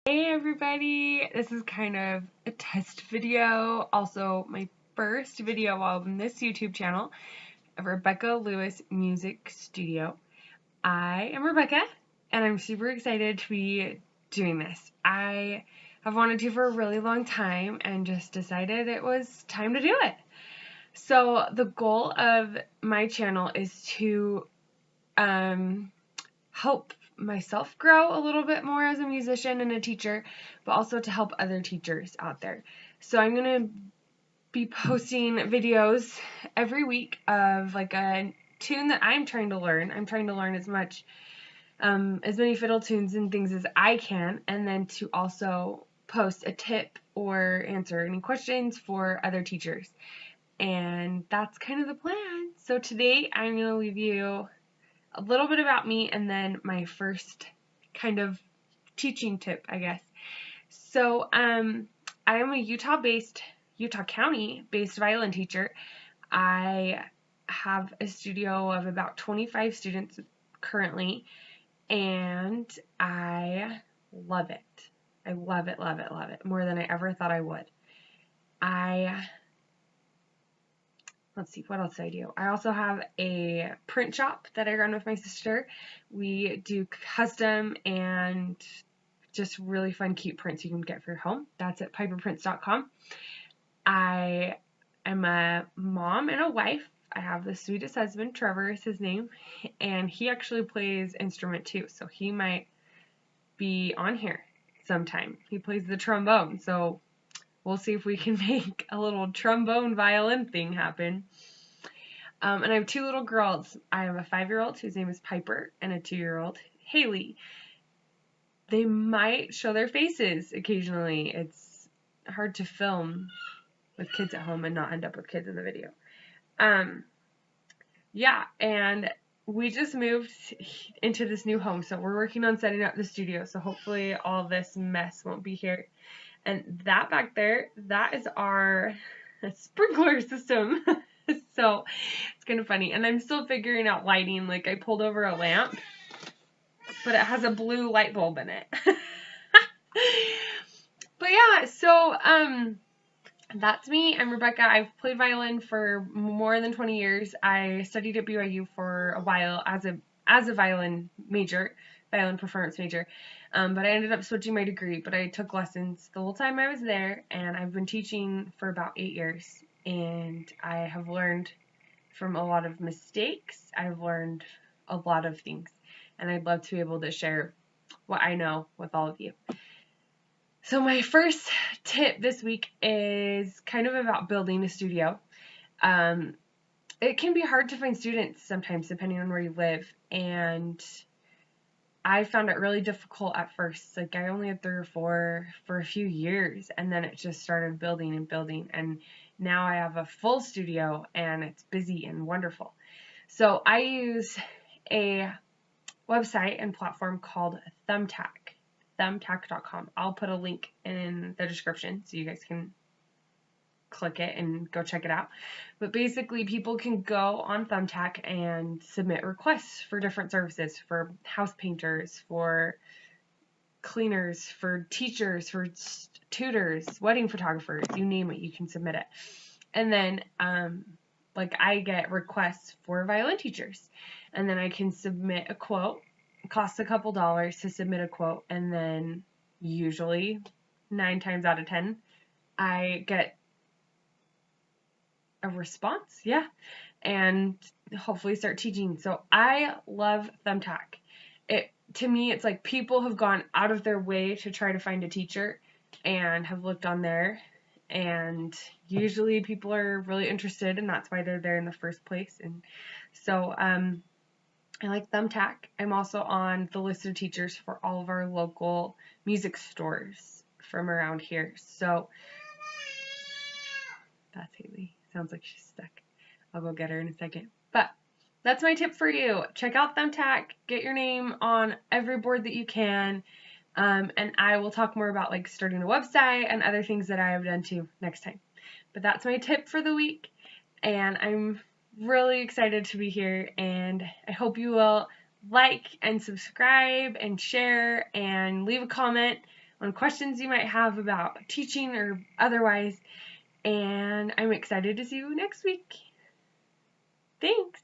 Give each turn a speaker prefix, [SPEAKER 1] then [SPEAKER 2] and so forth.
[SPEAKER 1] Hey everybody, this is kind of a test video, also my first video on this YouTube channel of Rebecca Lewis Music Studio. I am Rebecca and I'm super excited to be doing this. I have wanted to for a really long time and just decided it was time to do it. So the goal of my channel is to help myself grow a little bit more as a musician and a teacher, but also to help other teachers out there. So I'm going to be posting videos every week of like a tune that I'm trying to learn. I'm trying to learn as many fiddle tunes and things as I can, and then to also post a tip or answer any questions for other teachers. And that's kind of the plan. So today I'm going to leave you a little bit about me and then my first kind of teaching tip, I guess. So I am a Utah County-based violin teacher. I have a studio of about 25 students currently, and I love it. I love it, love it, love it more than I ever thought I would. Let's see, what else do I do? I also have a print shop that I run with my sister. We do custom and just really fun, cute prints you can get for your home. That's at piperprints.com. I am a mom and a wife. I have the sweetest husband, Trevor is his name, and he actually plays instrument too, so he might be on here sometime. He plays the trombone, so we'll see if we can make a little trombone violin thing happen. And I have two little girls. I have a 5-year-old whose name is Piper and a 2-year-old, Haley. They might show their faces occasionally. It's hard to film with kids at home and not end up with kids in the video. Yeah, and we just moved into this new home, so we're working on setting up the studio, so hopefully all this mess won't be here. And that back there, that is our sprinkler system. So it's kind of funny. And I'm still figuring out lighting. Like, I pulled over a lamp, but it has a blue light bulb in it. But yeah, so that's me. I'm Rebecca. I've played violin for more than 20 years. I studied at BYU for a while as a violin performance major. But I ended up switching my degree, but I took lessons the whole time I was there, and I've been teaching for about 8 years, and I have learned from a lot of mistakes. I've learned a lot of things, and I'd love to be able to share what I know with all of you. So my first tip this week is kind of about building a studio. It can be hard to find students sometimes depending on where you live, and I found it really difficult at first. Like, I only had 3 or 4 for a few years, and then it just started building and building, and now I have a full studio and it's busy and wonderful. So I use a website and platform called Thumbtack, thumbtack.com. I'll put a link in the description so you guys can click it and go check it out. But basically, people can go on Thumbtack and submit requests for different services, for house painters, for cleaners, for teachers, for tutors, wedding photographers, you name it, you can submit it. And then like, I get requests for violin teachers, and then I can submit a quote. It costs a couple dollars to submit a quote, and then usually 9 times out of 10 I get a response, and hopefully start teaching. So I love Thumbtack. To me, it's like people have gone out of their way to try to find a teacher and have looked on there, and usually people are really interested, and that's why they're there in the first place. And so I like Thumbtack. I'm also on the list of teachers for all of our local music stores from around here. So that's Haley. Sounds like she's stuck. I'll go get her in a second. But that's my tip for you. Check out Thumbtack. Get your name on every board that you can. And I will talk more about like starting a website and other things that I have done too next time. But that's my tip for the week. And I'm really excited to be here. And I hope you will like and subscribe and share and leave a comment on questions you might have about teaching or otherwise. And I'm excited to see you next week. Thanks.